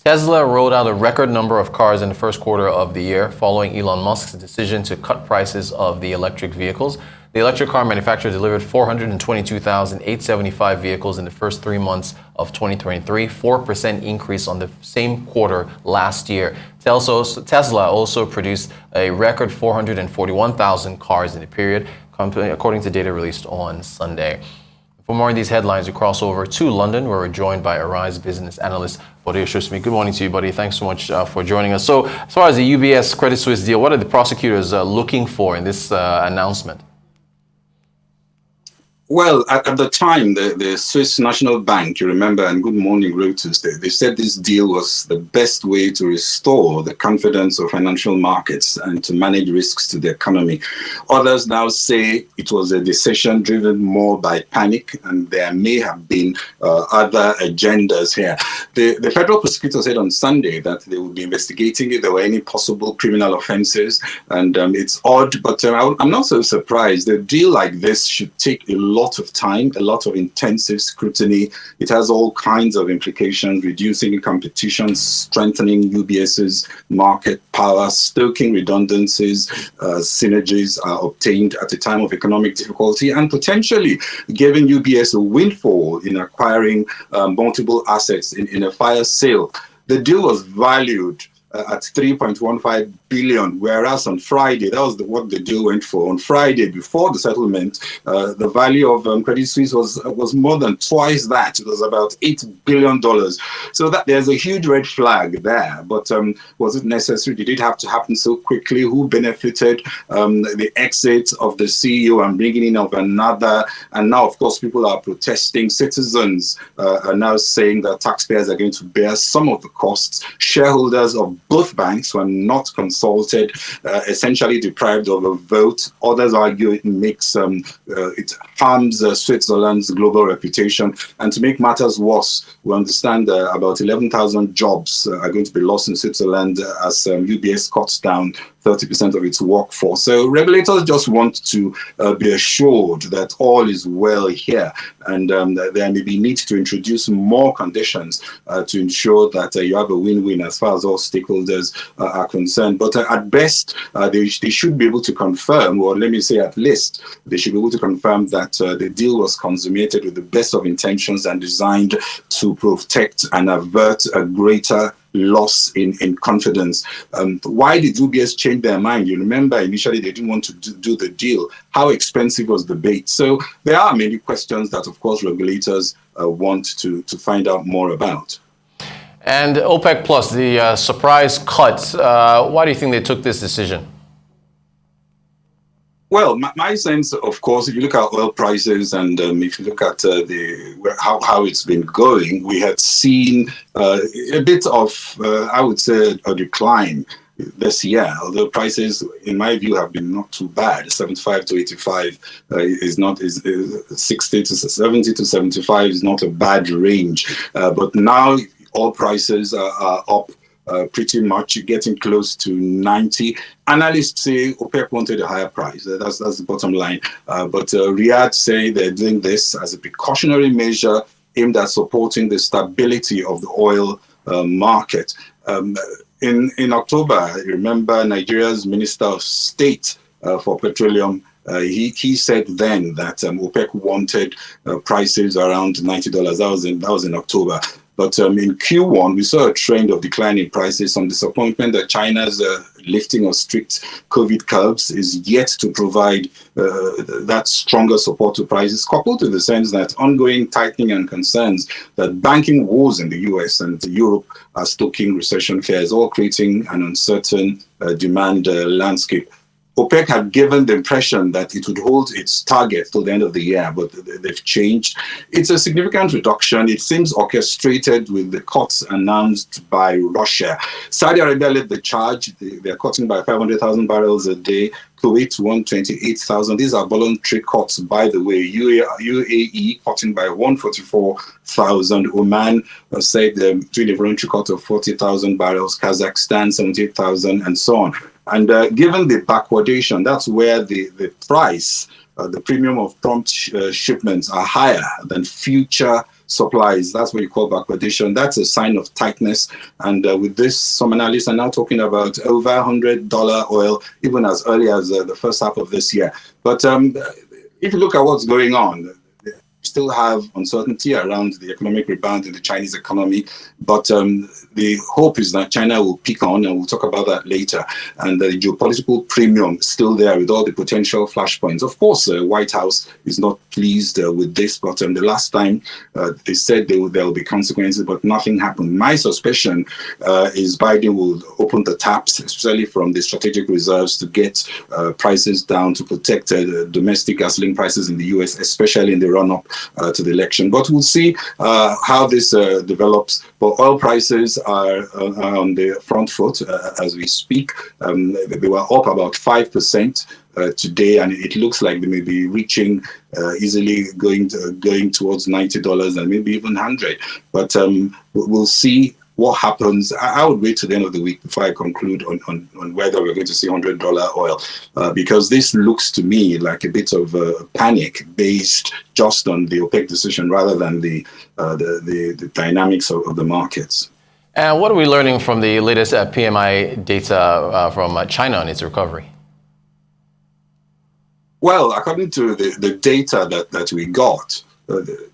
Tesla rolled out a record number of cars in the first quarter of the year following Elon Musk's decision to cut prices of the electric vehicles. The electric car manufacturer delivered 422,875 vehicles in the first 3 months of 2023, 4% increase on the same quarter last year. Tesla also produced a record 441,000 cars in the period, according to data released on Sunday. For more of these headlines, we cross over to London, where we're joined by Arise business analyst Bode Ososanmi. Good morning to you, buddy. Thanks so much for joining us. So, as far as the UBS Credit Suisse deal, what are the prosecutors looking for in this announcement? Well, at the time, the Swiss National Bank, you remember, and Good Morning Reuters, they said this deal was the best way to restore the confidence of financial markets and to manage risks to the economy. Others now say it was a decision driven more by panic, and there may have been other agendas here. The federal prosecutor said on Sunday that they would be investigating if there were any possible criminal offenses, and it's odd, but I'm not so surprised. A deal like this should take a lot of time, a lot of intensive scrutiny. It has all kinds of implications, reducing competition, strengthening UBS's market power, stoking redundancies, synergies are obtained at a time of economic difficulty, and potentially giving UBS a windfall in acquiring multiple assets in a fire sale. The deal was valued at 3.15 billion, whereas on Friday, that was what the deal went for. On Friday, before the settlement, the value of Credit Suisse was more than twice that. It was about $8 billion. So that there's a huge red flag there. But was it necessary? Did it have to happen so quickly? Who benefited? The exit of the CEO and bringing in of another. And now, of course, people are protesting. Citizens are now saying that taxpayers are going to bear some of the costs. Shareholders of both banks were not consulted, essentially deprived of a vote. Others argue it makes it harms Switzerland's global reputation. And to make matters worse, we understand about 11,000 jobs are going to be lost in Switzerland as UBS cuts down 30% of its workforce. So regulators just want to be assured that all is well here, and there may be need to introduce more conditions to ensure that you have a win-win as far as all stakeholders are concerned. But at best, they should be able to confirm, or let me say at least, they should be able to confirm that the deal was consummated with the best of intentions and designed to protect and avert a greater loss in confidence. Why did UBS change their mind? You remember initially they didn't want to do the deal. How expensive was the bait? So there are many questions that, of course, regulators want to find out more about. And OPEC Plus, the surprise cut, why do you think they took this decision? Well, my sense, of course, if you look at oil prices and if you look at how it's been going, we had seen a bit of, I would say, a decline this year. Although prices, in my view, have been not too bad. 75 to 85 is 60 to 70 to 75 is not a bad range. But now oil prices are up. Pretty much getting close to 90. Analysts say OPEC wanted a higher price. That's the bottom line. But Riyadh say they're doing this as a precautionary measure aimed at supporting the stability of the oil market. In October, remember Nigeria's Minister of State for Petroleum, he said then that OPEC wanted prices around $90. That was in October. But in Q1, we saw a trend of declining prices. Some disappointment that China's lifting of strict COVID curbs is yet to provide that stronger support to prices, coupled to the sense that ongoing tightening and concerns that banking woes in the US and Europe are stoking recession fears, all creating an uncertain demand landscape. OPEC had given the impression that it would hold its target till the end of the year, but they've changed. It's a significant reduction. It seems orchestrated with the cuts announced by Russia. Saudi Arabia led the charge. They're cutting by 500,000 barrels a day. Kuwait 128,000. These are voluntary cuts, by the way. UAE cutting by 144,000. Oman said doing a voluntary cut of 40,000 barrels. Kazakhstan 78,000, and so on. And given the backwardation, that's where the price, the premium of prompt shipments are higher than future supplies. That's what you call backwardation. That's a sign of tightness. And with this, some analysts are now talking about over $100 oil, even as early as the first half of this year. But if you look at what's going on, still have uncertainty around the economic rebound in the Chinese economy, but the hope is that China will pick on, and we'll talk about that later. And the geopolitical premium is still there with all the potential flashpoints. Of course, the White House is not pleased with this, but the last time they said there will be consequences, but nothing happened. My suspicion is Biden will open the taps, especially from the strategic reserves, to get prices down, to protect domestic gasoline prices in the U.S., especially in the run-up to the election. But we'll see how this develops. But oil prices are on the front foot as we speak. They were up about 5% today, and it looks like they may be reaching easily going towards $90 and maybe even $100. But we'll see what happens. I would wait to the end of the week before I conclude on whether we're going to see $100 oil, because this looks to me like a bit of panic based just on the OPEC decision rather than the dynamics of the markets. And what are we learning from the latest PMI data from China on its recovery? Well, according to the data that we got,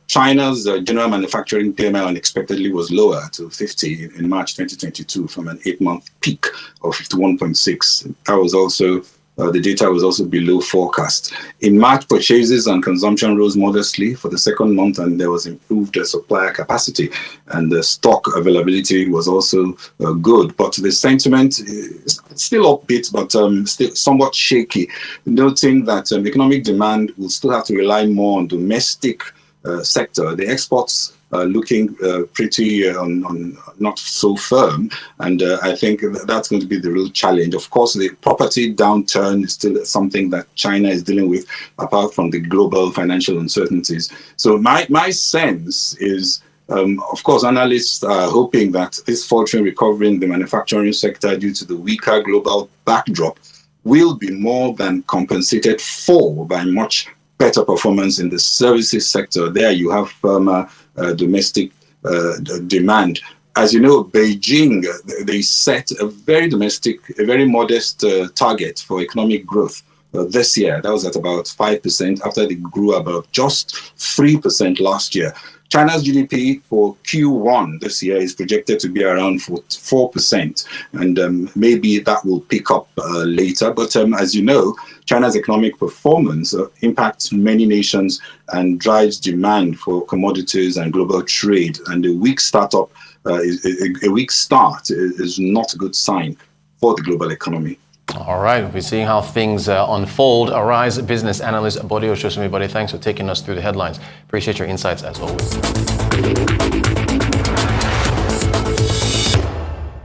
China's general manufacturing PMI unexpectedly was lower to 50 in March 2022 from an 8-month peak of 51.6. That was also the data was also below forecast. In March, purchases and consumption rose modestly for the second month, and there was improved supplier capacity, and the stock availability was also good. But the sentiment is still upbeat, but still somewhat shaky, noting that economic demand will still have to rely more on domestic sector. The exports looking pretty not so firm, and I think that's going to be the real challenge. Of course, the property downturn is still something that China is dealing with, apart from the global financial uncertainties. So my sense is, of course, analysts are hoping that this faltering recovery in the manufacturing sector due to the weaker global backdrop will be more than compensated for by much better performance in the services sector. There you have domestic demand. As you know, Beijing, they set a very modest target for economic growth this year. That was at about 5% after they grew about just 3% last year. China's GDP for Q1 this year is projected to be around 4%, and maybe that will pick up later. But as you know, China's economic performance impacts many nations and drives demand for commodities and global trade. And a weak start is not a good sign for the global economy. All right, we'll be seeing how things unfold. Arise business analyst Bode Ososanmi. Bode, thanks for taking us through the headlines. Appreciate your insights as always.